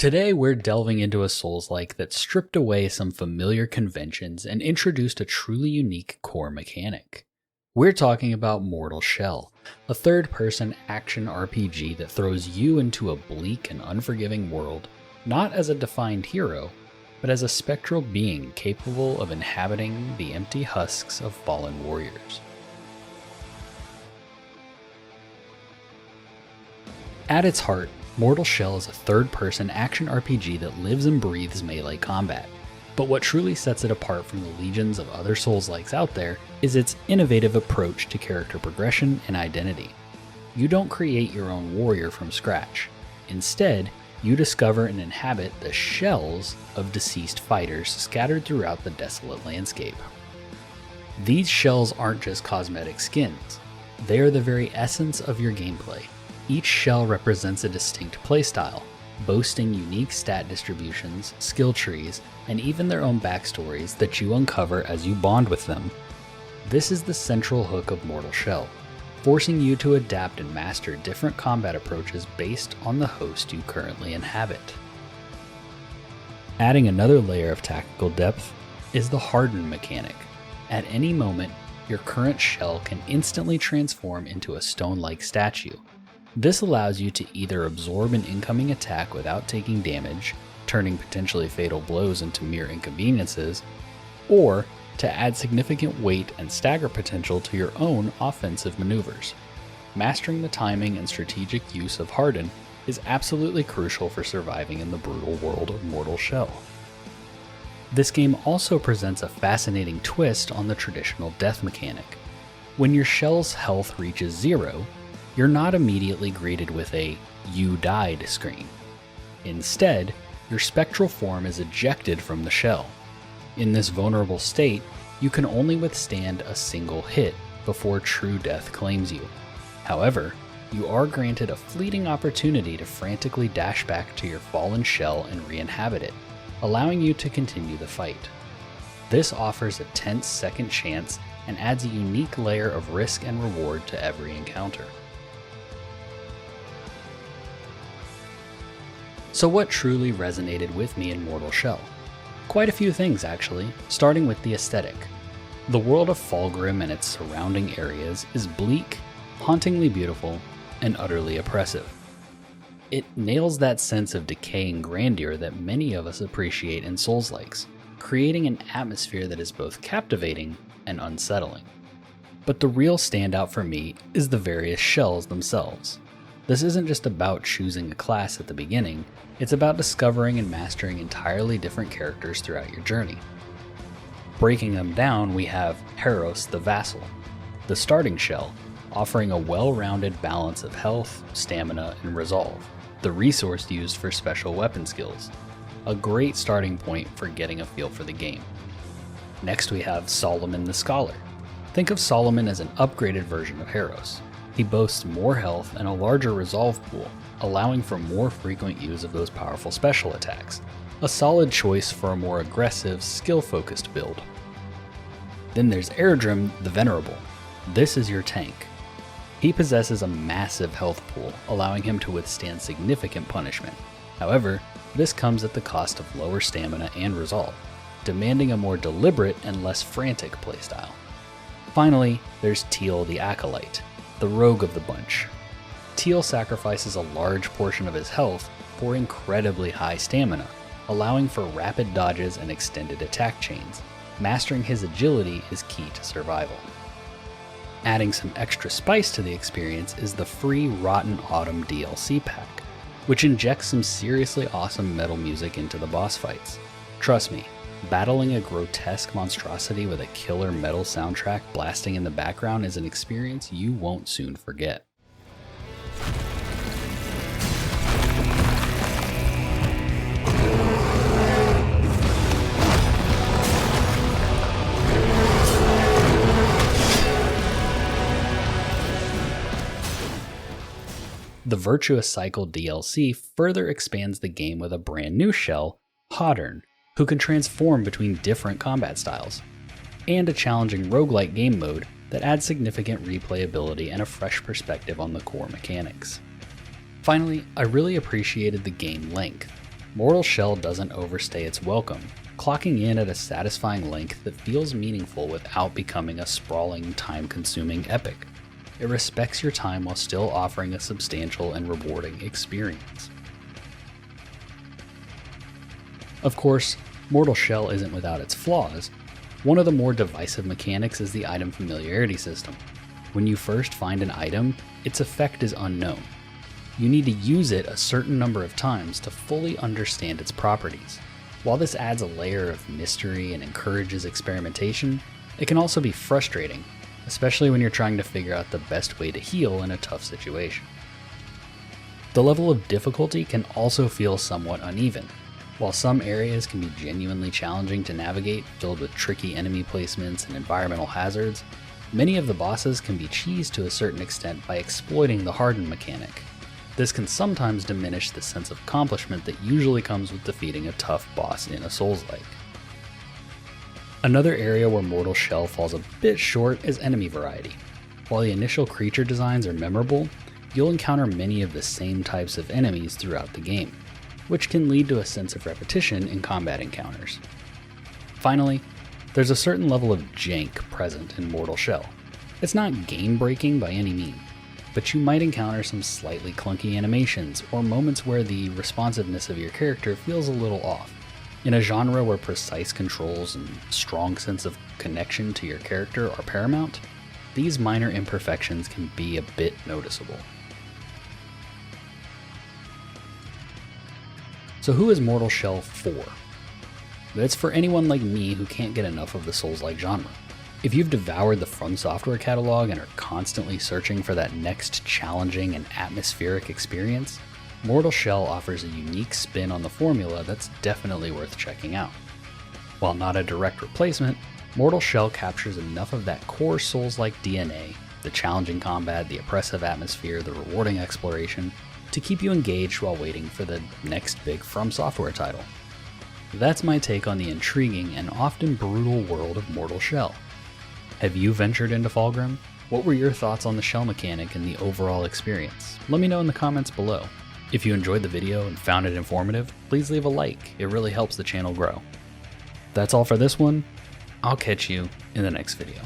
Today we're delving into a Soulslike that stripped away some familiar conventions and introduced a truly unique core mechanic. We're talking about Mortal Shell, a third-person action RPG that throws you into a bleak and unforgiving world, not as a defined hero, but as a spectral being capable of inhabiting the empty husks of fallen warriors. At its heart, Mortal Shell is a third-person action RPG that lives and breathes melee combat. But what truly sets it apart from the legions of other Souls-likes out there is its innovative approach to character progression and identity. You don't create your own warrior from scratch. Instead, you discover and inhabit the shells of deceased fighters scattered throughout the desolate landscape. These shells aren't just cosmetic skins. They are the very essence of your gameplay. Each shell represents a distinct playstyle, boasting unique stat distributions, skill trees, and even their own backstories that you uncover as you bond with them. This is the central hook of Mortal Shell, forcing you to adapt and master different combat approaches based on the host you currently inhabit. Adding another layer of tactical depth is the Harden mechanic. At any moment, your current shell can instantly transform into a stone-like statue. This allows you to either absorb an incoming attack without taking damage, turning potentially fatal blows into mere inconveniences, or to add significant weight and stagger potential to your own offensive maneuvers. Mastering the timing and strategic use of Harden is absolutely crucial for surviving in the brutal world of Mortal Shell. This game also presents a fascinating twist on the traditional death mechanic. When your shell's health reaches 0, you're not immediately greeted with a "you died" screen. Instead, your spectral form is ejected from the shell. In this vulnerable state, you can only withstand a single hit before true death claims you. However, you are granted a fleeting opportunity to frantically dash back to your fallen shell and re-inhabit it, allowing you to continue the fight. This offers a tense second chance and adds a unique layer of risk and reward to every encounter. So what truly resonated with me in Mortal Shell? Quite a few things actually, starting with the aesthetic. The world of Fulgrim and its surrounding areas is bleak, hauntingly beautiful, and utterly oppressive. It nails that sense of decay and grandeur that many of us appreciate in Souls-likes, creating an atmosphere that is both captivating and unsettling. But the real standout for me is the various shells themselves. This isn't just about choosing a class at the beginning, it's about discovering and mastering entirely different characters throughout your journey. Breaking them down, we have Harros the Vassal, the starting shell, offering a well-rounded balance of health, stamina, and resolve, the resource used for special weapon skills, a great starting point for getting a feel for the game. Next we have Solomon the Scholar. Think of Solomon as an upgraded version of Harros. He boasts more health and a larger resolve pool, allowing for more frequent use of those powerful special attacks. A solid choice for a more aggressive, skill-focused build. Then there's Airdrim the Venerable. This is your tank. He possesses a massive health pool, allowing him to withstand significant punishment. However, this comes at the cost of lower stamina and resolve, demanding a more deliberate and less frantic playstyle. Finally, there's Teal the Acolyte, the rogue of the bunch. Teal sacrifices a large portion of his health for incredibly high stamina, allowing for rapid dodges and extended attack chains. Mastering his agility is key to survival. Adding some extra spice to the experience is the free Rotten Autumn DLC pack, which injects some seriously awesome metal music into the boss fights. Trust me, battling a grotesque monstrosity with a killer metal soundtrack blasting in the background is an experience you won't soon forget. The Virtuous Cycle DLC further expands the game with a brand new shell, Harden, who can transform between different combat styles, and a challenging roguelike game mode that adds significant replayability and a fresh perspective on the core mechanics. Finally, I really appreciated the game length. Mortal Shell doesn't overstay its welcome, clocking in at a satisfying length that feels meaningful without becoming a sprawling, time-consuming epic. It respects your time while still offering a substantial and rewarding experience. Of course, Mortal Shell isn't without its flaws. One of the more divisive mechanics is the item familiarity system. When you first find an item, its effect is unknown. You need to use it a certain number of times to fully understand its properties. While this adds a layer of mystery and encourages experimentation, it can also be frustrating, especially when you're trying to figure out the best way to heal in a tough situation. The level of difficulty can also feel somewhat uneven. While some areas can be genuinely challenging to navigate, filled with tricky enemy placements and environmental hazards, many of the bosses can be cheesed to a certain extent by exploiting the Harden mechanic. This can sometimes diminish the sense of accomplishment that usually comes with defeating a tough boss in a Soulslike. Another area where Mortal Shell falls a bit short is enemy variety. While the initial creature designs are memorable, you'll encounter many of the same types of enemies throughout the game, which can lead to a sense of repetition in combat encounters. Finally, there's a certain level of jank present in Mortal Shell. It's not game-breaking by any means, but you might encounter some slightly clunky animations or moments where the responsiveness of your character feels a little off. In a genre where precise controls and strong sense of connection to your character are paramount, these minor imperfections can be a bit noticeable. So who is Mortal Shell for? It's for anyone like me who can't get enough of the Souls-like genre. If you've devoured the From Software catalog and are constantly searching for that next challenging and atmospheric experience, Mortal Shell offers a unique spin on the formula that's definitely worth checking out. While not a direct replacement, Mortal Shell captures enough of that core Souls-like DNA, the challenging combat, the oppressive atmosphere, the rewarding exploration, to keep you engaged while waiting for the next big From Software title. That's my take on the intriguing and often brutal world of Mortal Shell. Have you ventured into Fulgrim? What were your thoughts on the shell mechanic and the overall experience? Let me know in the comments below. If you enjoyed the video and found it informative, please leave a like, it really helps the channel grow. That's all for this one. I'll catch you in the next video.